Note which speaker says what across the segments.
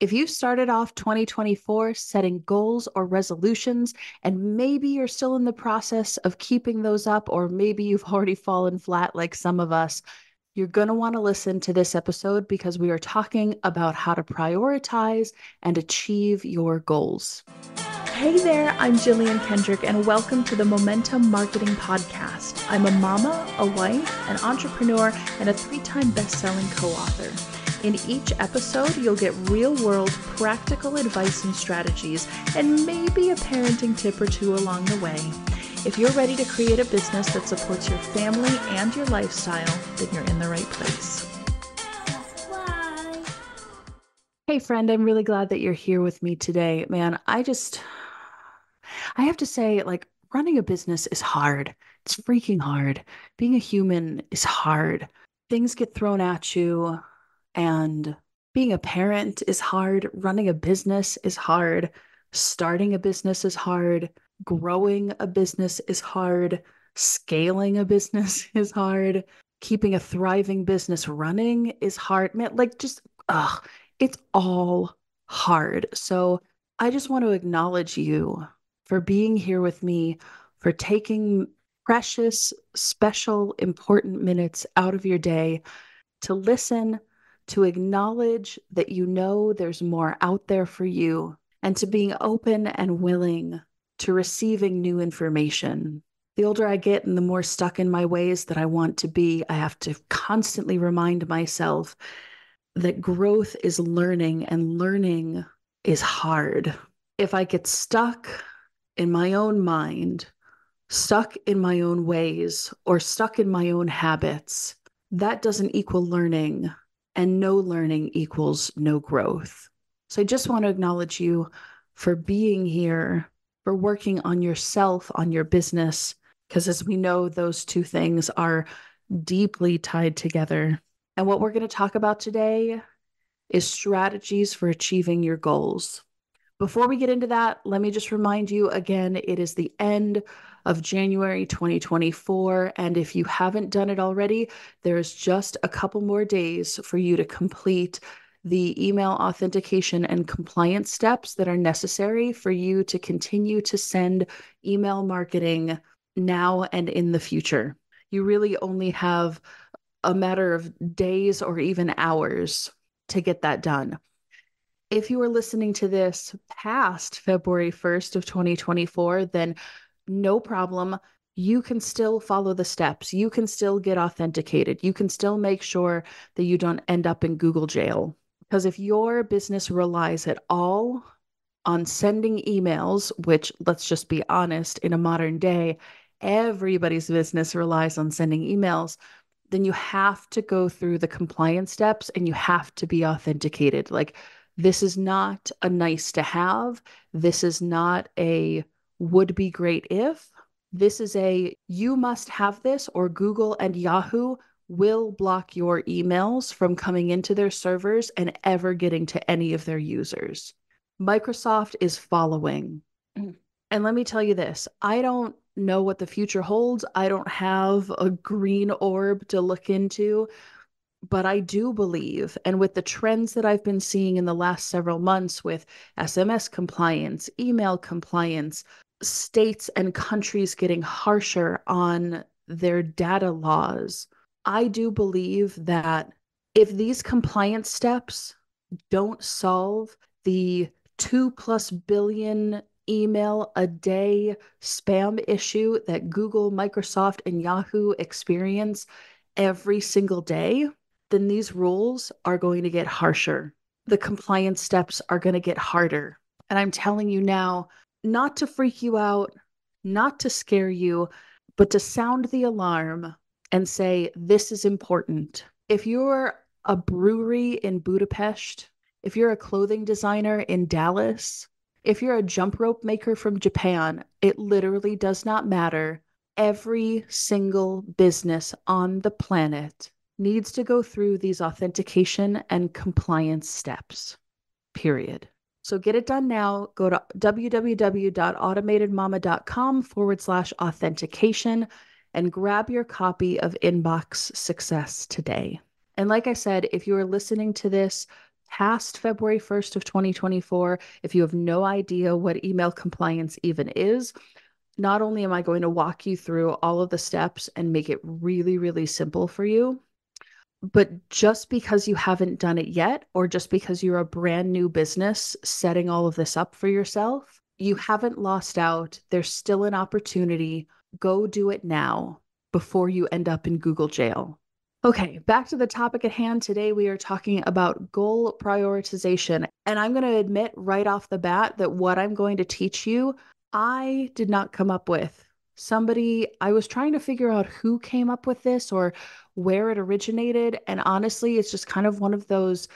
Speaker 1: If you started off 2024 setting goals or resolutions, and maybe you're still in the process of keeping those up, or maybe you've already fallen flat like some of us, you're going to want to listen to this episode because we are talking about how to prioritize and achieve your goals.
Speaker 2: Hey there, I'm Jillian Kendrick, and welcome to the Momentum Marketing Podcast. I'm a mama, a wife, an entrepreneur, and a 3-time best-selling co-author. In each episode, you'll get real-world, practical advice and strategies, and maybe a parenting tip or two along the way. If you're ready to create a business that supports your family and your lifestyle, then you're in the right place.
Speaker 1: Hey friend, I'm really glad that you're here with me today. Man, I have to say, like, running a business is hard. It's freaking hard. Being a human is hard. Things get thrown at you, and being a parent is hard. Running a business is hard. Starting a business is hard. Growing a business is hard. Scaling a business is hard. Keeping a thriving business running is hard. Man, like, it's all hard. So I just want to acknowledge you for being here with me, for taking precious, special, important minutes out of your day to listen, to acknowledge that you know there's more out there for you, and to being open and willing to receiving new information. The older I get and the more stuck in my ways that I want to be, I have to constantly remind myself that growth is learning, and learning is hard. If I get stuck in my own mind, stuck in my own ways, or stuck in my own habits, that doesn't equal learning, and no learning equals no growth. So I just want to acknowledge you for being here, for working on yourself, on your business, because as we know, those two things are deeply tied together. And what we're going to talk about today is strategies for achieving your goals. Before we get into that, let me just remind you again, it is the end of January 2024. And if you haven't done it already, there's just a couple more days for you to complete the email authentication and compliance steps that are necessary for you to continue to send email marketing now and in the future. You really only have a matter of days or even hours to get that done. If you are listening to this past February 1st of 2024, then no problem. You can still follow the steps. You can still get authenticated. You can still make sure that you don't end up in Google jail. Because if your business relies at all on sending emails, which, let's just be honest, in a modern day, everybody's business relies on sending emails, then you have to go through the compliance steps and you have to be authenticated. Like, this is not a nice to have. This is not a would be great if. This is a you must have this, or Google and Yahoo will block your emails from coming into their servers and ever getting to any of their users. Microsoft is following. And let me tell you this, I don't know what the future holds. I don't have a green orb to look into, but I do believe, and with the trends that I've been seeing in the last several months with SMS compliance, email compliance, states and countries getting harsher on their data laws, I do believe that if these compliance steps don't solve the 2+ billion email a day spam issue that Google, Microsoft, and Yahoo experience every single day, then these rules are going to get harsher. The compliance steps are going to get harder. And I'm telling you now, not to freak you out, not to scare you, but to sound the alarm and say, this is important. If you're a brewery in Budapest, if you're a clothing designer in Dallas, if you're a jump rope maker from Japan, it literally does not matter. Every single business on the planet needs to go through these authentication and compliance steps, period. So get it done now. Go to www.automatedmama.com/authentication and grab your copy of Inbox Success today. And like I said, if you are listening to this past February 1st of 2024, if you have no idea what email compliance even is, not only am I going to walk you through all of the steps and make it really, really simple for you, but just because you haven't done it yet, or just because you're a brand new business setting all of this up for yourself, you haven't lost out. There's still an opportunity. Go do it now before you end up in Google jail. Okay, back to the topic at hand. Today, we are talking about goal prioritization. And I'm going to admit right off the bat that what I'm going to teach you, I did not come up with. I was trying to figure out who came up with this or where it originated. And honestly, it's just kind of one of those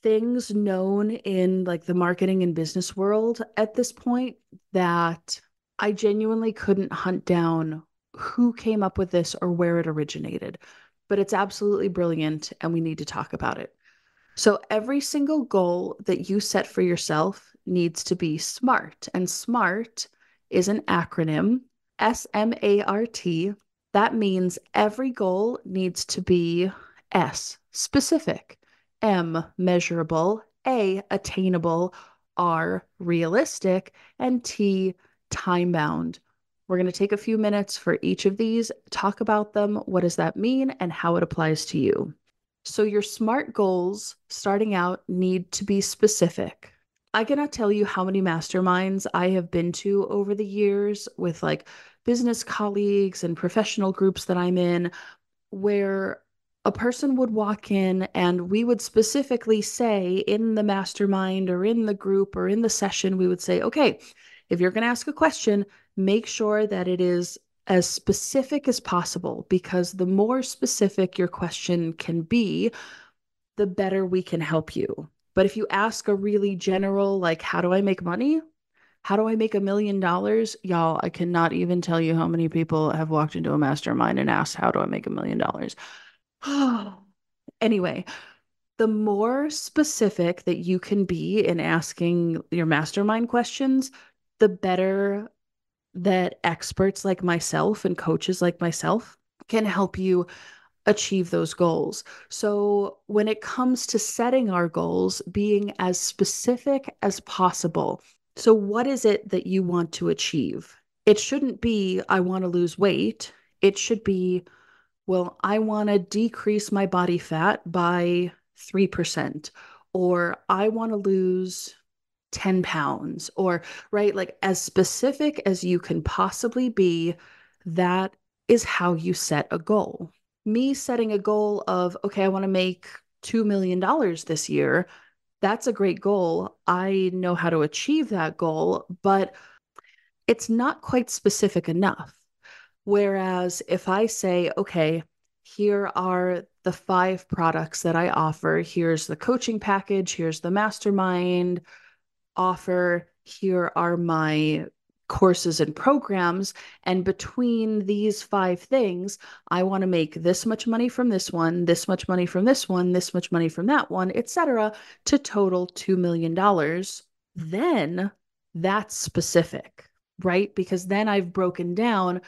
Speaker 1: things known in like the marketing and business world at this point that I genuinely couldn't hunt down who came up with this or where it originated. But it's absolutely brilliant and we need to talk about it. So every single goal that you set for yourself needs to be SMART. And SMART is an acronym, SMART. That means every goal needs to be S, specific, M, measurable, A, attainable, R, realistic, and T, time bound. We're going to take a few minutes for each of these, talk about them, what does that mean, and how it applies to you. So, your SMART goals starting out need to be specific. I cannot tell you how many masterminds I have been to over the years with like business colleagues and professional groups that I'm in, where a person would walk in and we would specifically say in the mastermind or in the group or in the session, we would say, okay, if you're going to ask a question, make sure that it is as specific as possible, because the more specific your question can be, the better we can help you. But if you ask a really general, like, how do I make money? How do I make $1 million? Y'all, I cannot even tell you how many people have walked into a mastermind and asked, how do I make $1 million? Anyway, the more specific that you can be in asking your mastermind questions, the better that experts like myself and coaches like myself can help you achieve those goals. So, when it comes to setting our goals, being as specific as possible. So, what is it that you want to achieve? It shouldn't be, I want to lose weight. It should be, well, I want to decrease my body fat by 3%, or I want to lose 10 pounds, or right, like as specific as you can possibly be. That is how you set a goal. Me setting a goal of, okay, I want to make $2 million this year. That's a great goal. I know how to achieve that goal, but it's not quite specific enough. Whereas if I say, okay, here are the 5 products that I offer, here's the coaching package, here's the mastermind offer, here are my courses and programs. And between these 5 things, I want to make this much money from this one, this much money from this one, this much money from that one, etc., to total $2 million. Then that's specific, right? Because then I've broken down,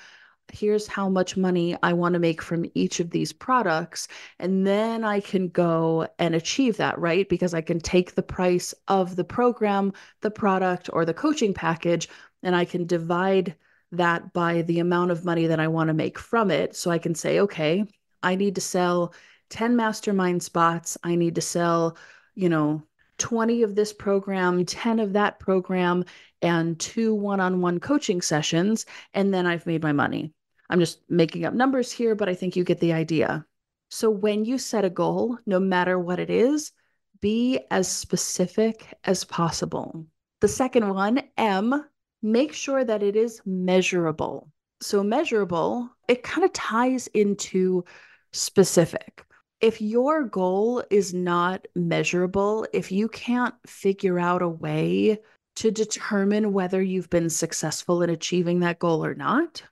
Speaker 1: here's how much money I want to make from each of these products. And then I can go and achieve that, right? Because I can take the price of the program, the product, or the coaching package, and I can divide that by the amount of money that I want to make from it. So I can say, okay, I need to sell 10 mastermind spots. I need to sell, 20 of this program, 10 of that program, and 2 one-on-one coaching sessions. And then I've made my money. I'm just making up numbers here, but I think you get the idea. So when you set a goal, no matter what it is, be as specific as possible. The second one, M, make sure that it is measurable. So measurable, it kind of ties into specific. If your goal is not measurable, if you can't figure out a way to determine whether you've been successful in achieving that goal or not,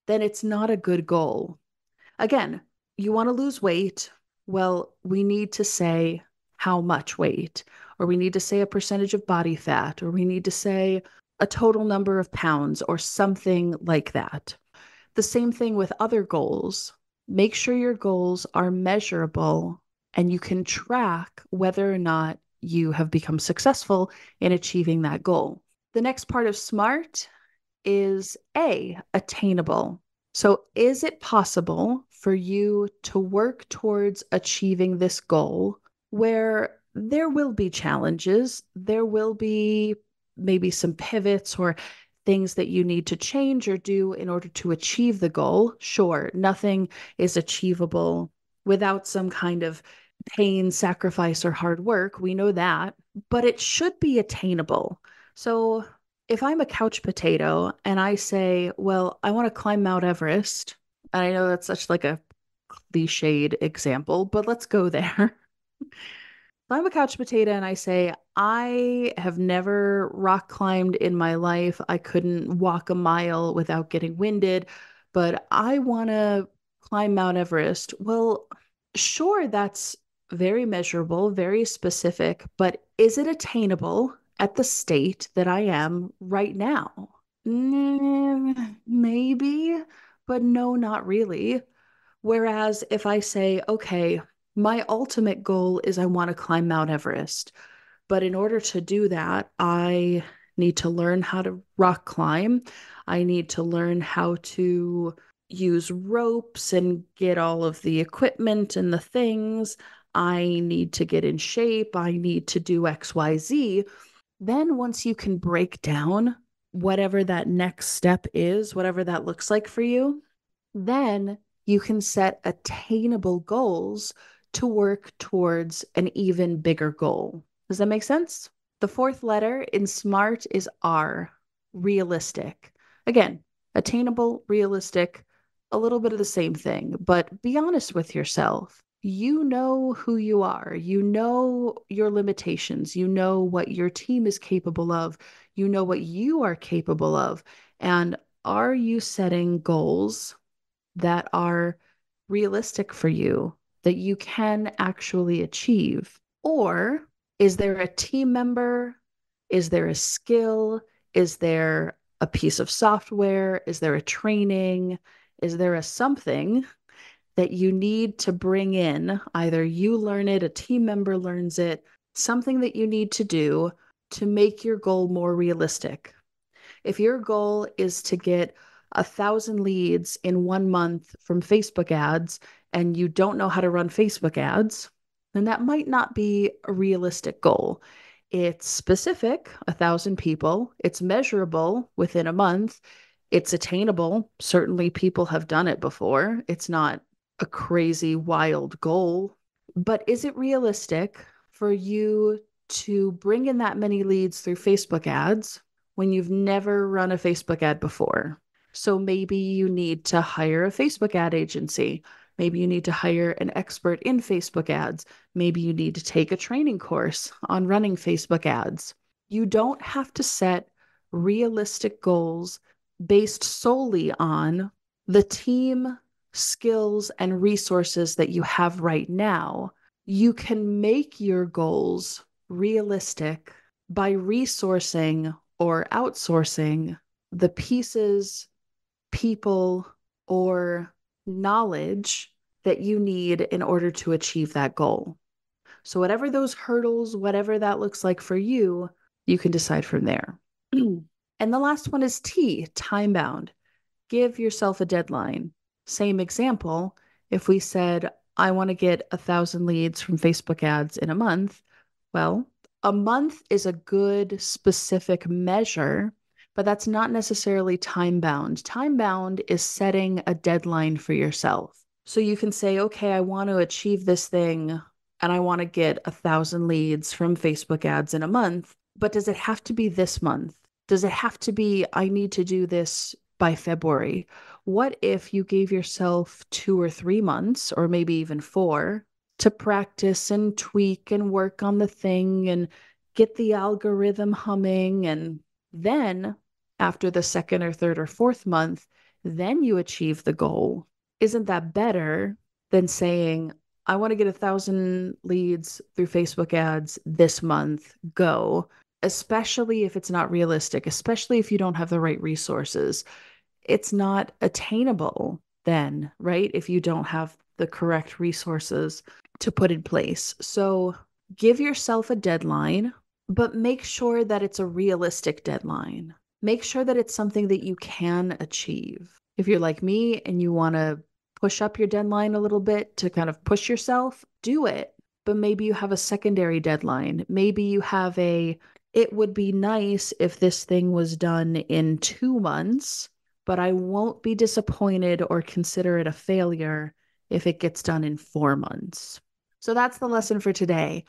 Speaker 1: then it's not a good goal. Again, you want to lose weight. Well, we need to say how much weight, or we need to say a percentage of body fat, or we need to say a total number of pounds, or something like that. The same thing with other goals. Make sure your goals are measurable and you can track whether or not you have become successful in achieving that goal. The next part of SMART is A, attainable. So, is it possible for you to work towards achieving this goal where there will be challenges? There will be maybe some pivots or things that you need to change or do in order to achieve the goal. Sure, nothing is achievable without some kind of pain, sacrifice, or hard work. We know that, but it should be attainable. So, if I'm a couch potato and I say, well, I want to climb Mount Everest, and I know that's such like a cliched example, but let's go there. If I'm a couch potato and I say, I have never rock climbed in my life. I couldn't walk a mile without getting winded, but I want to climb Mount Everest. Well, sure, that's very measurable, very specific, but is it attainable at the state that I am right now? Maybe, but no, not really. Whereas if I say, okay, my ultimate goal is I want to climb Mount Everest, but in order to do that, I need to learn how to rock climb. I need to learn how to use ropes and get all of the equipment and the things. I need to get in shape. I need to do XYZ. Then, once you can break down whatever that next step is, whatever that looks like for you, then you can set attainable goals to work towards an even bigger goal. Does that make sense? The fourth letter in SMART is R, realistic. Again, attainable, realistic, a little bit of the same thing, but be honest with yourself. You know who you are. You know your limitations. You know what your team is capable of. You know what you are capable of. And are you setting goals that are realistic for you that you can actually achieve? Or is there a team member? Is there a skill? Is there a piece of software? Is there a training? Is there a something that you need to bring in? Either you learn it, a team member learns it, something that you need to do to make your goal more realistic. If your goal is to get 1,000 leads in 1 month from Facebook ads and you don't know how to run Facebook ads, then that might not be a realistic goal. It's specific, 1,000 people. It's measurable within a month. It's attainable. Certainly, people have done it before. It's not a crazy, wild goal. But is it realistic for you to bring in that many leads through Facebook ads when you've never run a Facebook ad before? So maybe you need to hire a Facebook ad agency. Maybe you need to hire an expert in Facebook ads. Maybe you need to take a training course on running Facebook ads. You don't have to set realistic goals based solely on the team skills and resources that you have right now. You can make your goals realistic by resourcing or outsourcing the pieces, people, or knowledge that you need in order to achieve that goal. So, whatever those hurdles, whatever that looks like for you, you can decide from there. And the last one is T, time bound. Give yourself a deadline. Same example, if we said, I want to get 1,000 leads from Facebook ads in a month, well, a month is a good specific measure, but that's not necessarily time bound. Time bound is setting a deadline for yourself. So you can say, okay, I want to achieve this thing and I want to get 1,000 leads from Facebook ads in a month, but does it have to be this month? Does it have to be, I need to do this by February? What if you gave yourself 2 or 3 months, or maybe even 4, to practice and tweak and work on the thing and get the algorithm humming? And then after the second or third or fourth month, then you achieve the goal. Isn't that better than saying, I want to get 1,000 leads through Facebook ads this month, go? Especially if it's not realistic, especially if you don't have the right resources. It's not attainable then, right? If you don't have the correct resources. to put in place. So give yourself a deadline, but make sure that it's a realistic deadline. Make sure that it's something that you can achieve. If you're like me and you want to push up your deadline a little bit to kind of push yourself, do it. But maybe you have a secondary deadline. Maybe you have it would be nice if this thing was done in 2 months, but I won't be disappointed or consider it a failure if it gets done in 4 months. So that's the lesson for today.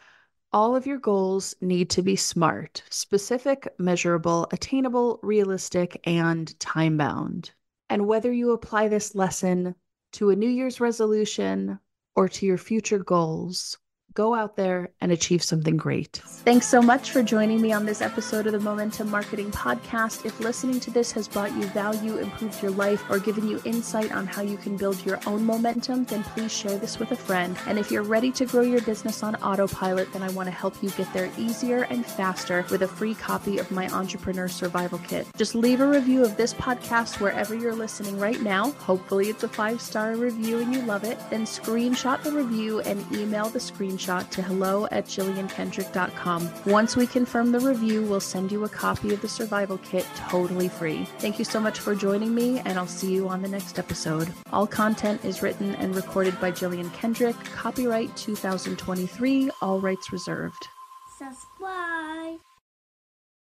Speaker 1: All of your goals need to be SMART, specific, measurable, attainable, realistic, and time bound. And whether you apply this lesson to a New Year's resolution or to your future goals, go out there and achieve something great.
Speaker 2: Thanks so much for joining me on this episode of the Momentum Marketing Podcast. If listening to this has brought you value, improved your life, or given you insight on how you can build your own momentum, then please share this with a friend. And if you're ready to grow your business on autopilot, then I want to help you get there easier and faster with a free copy of my Entrepreneur Survival Kit. Just leave a review of this podcast wherever you're listening right now. Hopefully it's a 5-star review and you love it. Then screenshot the review and email the screenshot to hello@jilliankendrick.com. Once we confirm the review, we'll send you a copy of the survival kit totally free. Thank you so much for joining me, and I'll see you on the next episode. All content is written and recorded by Jillian Kendrick. Copyright 2023, all rights reserved.
Speaker 3: Subscribe.